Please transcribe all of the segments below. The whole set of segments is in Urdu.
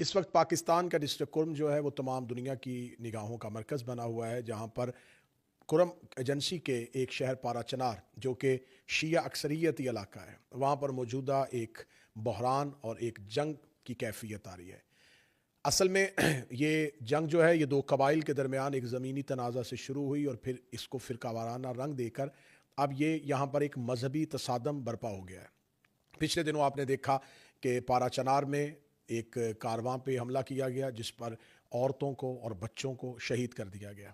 اس وقت پاکستان کا ڈسٹرکٹ کرم جو ہے وہ تمام دنیا کی نگاہوں کا مرکز بنا ہوا ہے، جہاں پر کرم ایجنسی کے ایک شہر پارا چنار جو کہ شیعہ اکثریتی علاقہ ہے، وہاں پر موجودہ ایک بحران اور ایک جنگ کی کیفیت آ رہی ہے۔ اصل میں یہ جنگ جو ہے یہ دو قبائل کے درمیان ایک زمینی تنازع سے شروع ہوئی اور پھر اس کو فرقہ وارانہ رنگ دے کر اب یہ یہاں پر ایک مذہبی تصادم برپا ہو گیا ہے۔ پچھلے دنوں آپ نے دیکھا کہ پارا چنار میں ایک کارواں پہ حملہ کیا گیا جس پر عورتوں کو اور بچوں کو شہید کر دیا گیا۔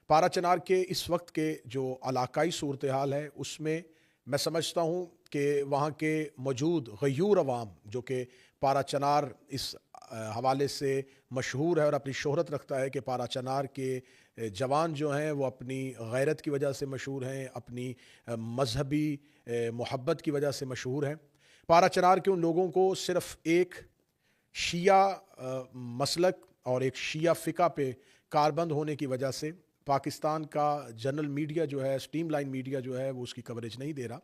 پارا چنار کے اس وقت کے جو علاقائی صورتحال ہے اس میں میں سمجھتا ہوں کہ وہاں کے موجود غیور عوام جو کہ پارا چنار اس حوالے سے مشہور ہے اور اپنی شہرت رکھتا ہے کہ پارا چنار کے جوان جو ہیں وہ اپنی غیرت کی وجہ سے مشہور ہیں، اپنی مذہبی محبت کی وجہ سے مشہور ہیں۔ پارا چنار کے ان لوگوں کو صرف ایک شیعہ مسلک اور ایک شیعہ فقہ پہ کاربند ہونے کی وجہ سے پاکستان کا جنرل میڈیا جو ہے، سٹریم لائن میڈیا جو ہے وہ اس کی کوریج نہیں دے رہا۔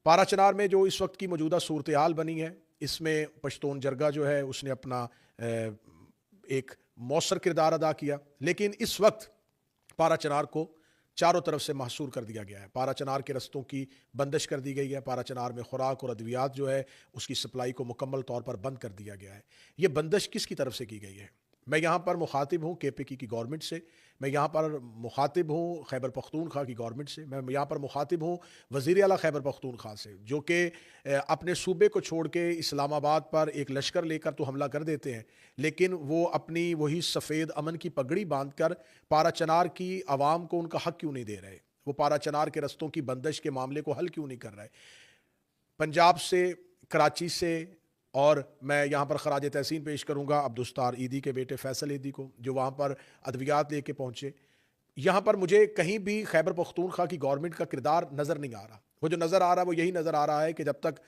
پارا چنار میں جو اس وقت کی موجودہ صورتحال بنی ہے اس میں پشتون جرگہ جو ہے اس نے اپنا ایک مؤثر کردار ادا کیا، لیکن اس وقت پارا چنار کو چاروں طرف سے محصور کر دیا گیا ہے۔ پارا چنار کے رستوں کی بندش کر دی گئی ہے، پارا چنار میں خوراک اور ادویات جو ہے اس کی سپلائی کو مکمل طور پر بند کر دیا گیا ہے۔ یہ بندش کس کی طرف سے کی گئی ہے؟ میں یہاں پر مخاطب ہوں کے پی کی گورنمنٹ سے، میں یہاں پر مخاطب ہوں خیبر پختونخوا کی گورنمنٹ سے، میں یہاں پر مخاطب ہوں وزیر اعلیٰ خیبر پختونخوا سے، جو کہ اپنے صوبے کو چھوڑ کے اسلام آباد پر ایک لشکر لے کر تو حملہ کر دیتے ہیں، لیکن وہ اپنی وہی سفید امن کی پگڑی باندھ کر پارا چنار کی عوام کو ان کا حق کیوں نہیں دے رہے؟ وہ پارا چنار کے رستوں کی بندش کے معاملے کو حل کیوں نہیں کر رہے؟ پنجاب سے، کراچی سے، اور میں یہاں پر خراج تحسین پیش کروں گا عبدالستار ایدھی کے بیٹے فیصل ایدھی کو، جو وہاں پر ادویات لے کے پہنچے۔ یہاں پر مجھے کہیں بھی خیبر پختونخوا کی گورنمنٹ کا کردار نظر نہیں آ رہا۔ وہ جو نظر آ رہا ہے وہ یہی نظر آ رہا ہے کہ جب تک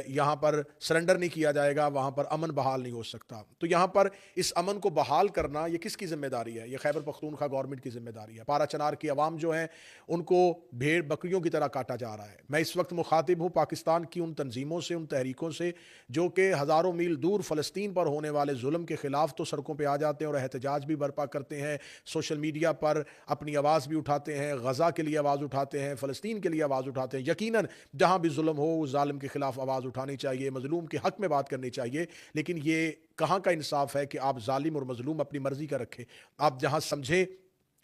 یہاں پر سرنڈر نہیں کیا جائے گا وہاں پر امن بحال نہیں ہو سکتا۔ تو یہاں پر اس امن کو بحال کرنا یہ کس کی ذمہ داری ہے؟ یہ خیبر پختونخوا گورنمنٹ کی ذمہ داری ہے۔ پارا چنار کی عوام جو ہیں ان کو بھیڑ بکریوں کی طرح کاٹا جا رہا ہے۔ میں اس وقت مخاطب ہوں پاکستان کی ان تنظیموں سے، ان تحریکوں سے جو کہ ہزاروں میل دور فلسطین پر ہونے والے ظلم کے خلاف تو سڑکوں پہ آ جاتے ہیں اور احتجاج بھی برپا کرتے ہیں، سوشل میڈیا پر اپنی آواز بھی اٹھاتے ہیں، غزہ کے لیے آواز اٹھاتے ہیں، فلسطین کے لیے آواز اٹھاتے ہیں۔ یقیناً جہاں بھی ظلم ہو اس ظالم کے خلاف آواز اٹھانی چاہیے، مظلوم کے حق میں بات کرنی چاہیے، لیکن یہ کہاں کا انصاف ہے کہ آپ ظالم اور مظلوم اپنی مرضی کا رکھیں؟ آپ جہاں سمجھیں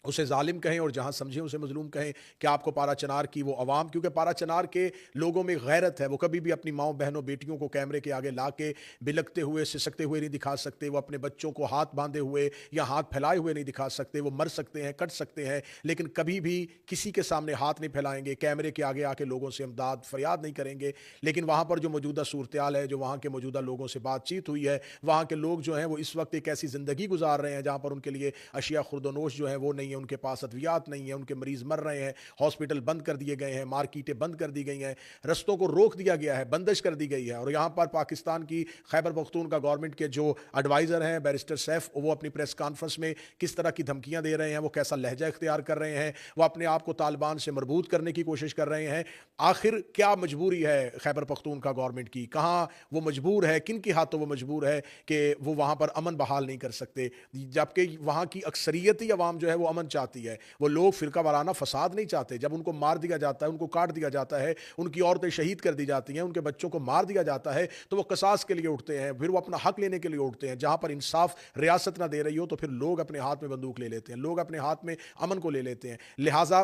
اسے ظالم کہیں اور جہاں سمجھیں اسے مظلوم کہیں۔ کہ آپ کو پارا چنار کی وہ عوام، کیونکہ پارا چنار کے لوگوں میں غیرت ہے، وہ کبھی بھی اپنی ماؤں بہنوں بیٹیوں کو کیمرے کے آگے لا کے بلکتے ہوئے سسکتے ہوئے نہیں دکھا سکتے، وہ اپنے بچوں کو ہاتھ باندھے ہوئے یا ہاتھ پھیلائے ہوئے نہیں دکھا سکتے۔ وہ مر سکتے ہیں، کٹ سکتے ہیں، لیکن کبھی بھی کسی کے سامنے ہاتھ نہیں پھیلائیں گے، کیمرے کے آگے آ کے لوگوں سے امداد فریاد نہیں کریں گے۔ لیکن وہاں پر جو موجودہ صورتحال ہے، جو وہاں کے موجودہ لوگوں سے بات چیت ہوئی ہے، وہاں کے لوگ جو ہیں وہ اس وقت ایک ایسی زندگی گزار رہے ہیں جہاں پر ان کے لیے اشیاء خورد و نوش جو ہیں وہ نہیں ہے، ان کے پاس ادویات نہیں ہے، ان کے مریض مر رہے ہیں، ہاسپٹل بند کر دیے گئے ہیں، مارکیٹیں بند کر دی گئی ہیں، رستوں کو روک دیا گیا ہے، بندش کر دی گئی ہے۔ اور یہاں پر پاکستان کی خیبر پختونخوا گورنمنٹ کے جو ایڈوائزر ہیں بیرسٹر سیف، وہ اپنی پریس کانفرنس میں کس طرح کی دھمکیاں دے رہے ہیں، وہ کیسا لہجہ اختیار کر رہے ہیں، وہ اپنے آپ کو طالبان سے مربوط کرنے کی کوشش کر رہے ہیں۔ آخر کیا مجبوری ہے خیبر پختونخوا گورنمنٹ کی؟ کہاں وہ مجبور ہے، کن کی ہاتھوں وہ مجبور ہے کہ وہ وہاں پر امن بحال نہیں کر سکتے؟ جبکہ وہاں کی اکثریتی عوام جو ہے وہ امن چاہتی ہے، وہ لوگ فرقہ وارانہ فساد نہیں چاہتے۔ جب ان کو مار دیا جاتا ہے، ان کو کاٹ دیا جاتا ہے، ان کی عورتیں شہید کر دی جاتی ہیں، ان کے بچوں کو مار دیا جاتا ہے، تو وہ قصاص کے لیے اٹھتے ہیں، پھر وہ اپنا حق لینے کے لیے اٹھتے ہیں۔ جہاں پر انصاف ریاست نہ دے رہی ہو تو پھر لوگ اپنے ہاتھ میں بندوق لے لیتے ہیں، لوگ اپنے ہاتھ میں امن کو لے لیتے ہیں۔ لہٰذا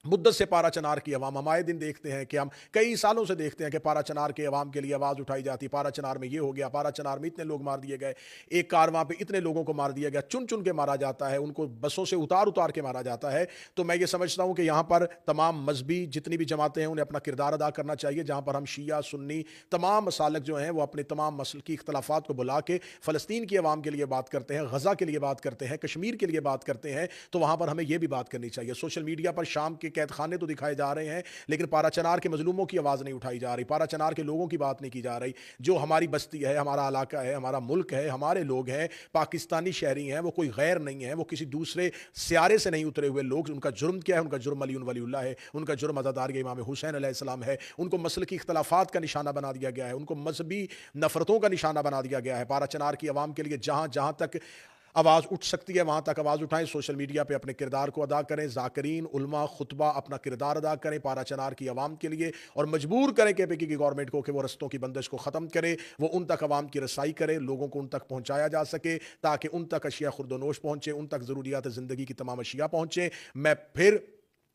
مدت سے پارا چنار کی عوام، ہم آئے دن دیکھتے ہیں کہ ہم کئی سالوں سے دیکھتے ہیں کہ پارا چنار کے عوام کے لیے آواز اٹھائی جاتی، پارا چنار میں یہ ہو گیا، پارا چنار میں اتنے لوگ مار دیے گئے، ایک کارواں پہ اتنے لوگوں کو مار دیا گیا، چن چن کے مارا جاتا ہے، ان کو بسوں سے اتار اتار کے مارا جاتا ہے۔ تو میں یہ سمجھتا ہوں کہ یہاں پر تمام مذہبی جتنی بھی جماعتیں ہیں انہیں اپنا کردار ادا کرنا چاہیے، جہاں پر ہم شیعہ سنی تمام مسالک جو ہیں وہ اپنے تمام مسلکی اختلافات کو بلا کے فلسطین کی عوام کے لیے بات کرتے ہیں، غزہ کے لیے بات کرتے ہیں، کشمیر کے لیے بات کرتے ہیں، تو وہاں پر ہمیں یہ بھی بات کرنی چاہیے۔ سوشل میڈیا پر شام کے قید خانے تو دکھائے جا رہے ہیں لیکن پارا چنار کے مظلوموں کی آواز نہیں اٹھائی جا رہی، پارا چنار کے لوگوں کی بات نہیں کی جا رہی۔ جو ہماری بستی ہے، ہمارا علاقہ ہے، ہمارا ملک ہے، ہمارے لوگ ہیں، پاکستانی شہری ہیں، وہ کوئی غیر نہیں ہے، وہ کسی دوسرے سیارے سے نہیں اترے ہوئے لوگ۔ ان کا جرم کیا ہے؟ ان کا جرم علی ولی اللہ ہے، ان کا جرم عزاداری امام حسین علیہ السلام ہے، ان کو مسلکی اختلافات کا نشانہ بنا دیا گیا ہے، ان کو مذہبی نفرتوں کا نشانہ بنا دیا گیا ہے۔ پارا چنار کی عوام کے لیے جہاں جہاں تک آواز اٹھ سکتی ہے وہاں تک آواز اٹھائیں، سوشل میڈیا پہ اپنے کردار کو ادا کریں، ذاکرین علماء خطبہ اپنا کردار ادا کریں پارا چنار کی عوام کے لیے، اور مجبور کریں کہ پی کی گورنمنٹ کو کہ وہ رستوں کی بندش کو ختم کرے، وہ ان تک عوام کی رسائی کرے، لوگوں کو ان تک پہنچایا جا سکے تاکہ ان تک اشیاء خرد و نوش پہنچے، ان تک ضروریات زندگی کی تمام اشیاء پہنچیں۔ میں پھر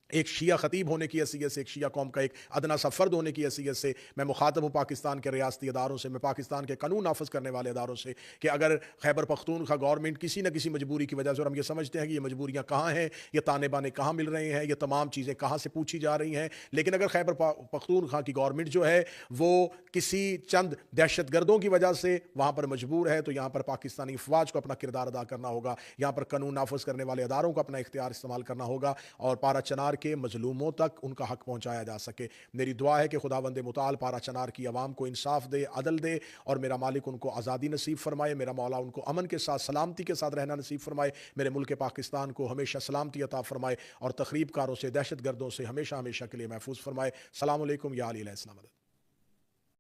ایک شیعہ خطیب ہونے کی حیثیت سے، ایک شیعہ قوم کا ایک ادنا سا فرد ہونے کی حیثیت سے میں مخاطب ہوں پاکستان کے ریاستی اداروں سے، میں پاکستان کے قانون نافذ کرنے والے اداروں سے، کہ اگر خیبر پختونخوا گورنمنٹ کسی نہ کسی مجبوری کی وجہ سے، اور ہم یہ سمجھتے ہیں کہ یہ مجبوریاں کہاں ہیں، یہ تانے بانے کہاں مل رہے ہیں، یہ تمام چیزیں کہاں سے پوچھی جا رہی ہیں، لیکن اگر خیبر پختونخوا کی گورنمنٹ جو ہے وہ کسی چند دہشت گردوں کی وجہ سے وہاں پر مجبور ہے، تو یہاں پر پاکستانی افواج کو اپنا کردار ادا کرنا ہوگا، یہاں پر قانون نافذ کرنے والے اداروں کو اپنا اختیار استعمال کرنا ہوگا، اور پارا چنار کے مظلوموں تک ان کا حق پہنچایا جا سکے۔ میری دعا ہے کہ خداوند متعال پارا چنار کی عوام کو انصاف دے، عدل دے، اور میرا مالک ان کو آزادی نصیب فرمائے، میرا مولا ان کو امن کے ساتھ، سلامتی کے ساتھ رہنا نصیب فرمائے، میرے ملک پاکستان کو ہمیشہ سلامتی عطا فرمائے، اور تخریب کاروں سے، دہشت گردوں سے ہمیشہ ہمیشہ کے لیے محفوظ فرمائے۔ السلام علیکم، یا علی علیہ السلام۔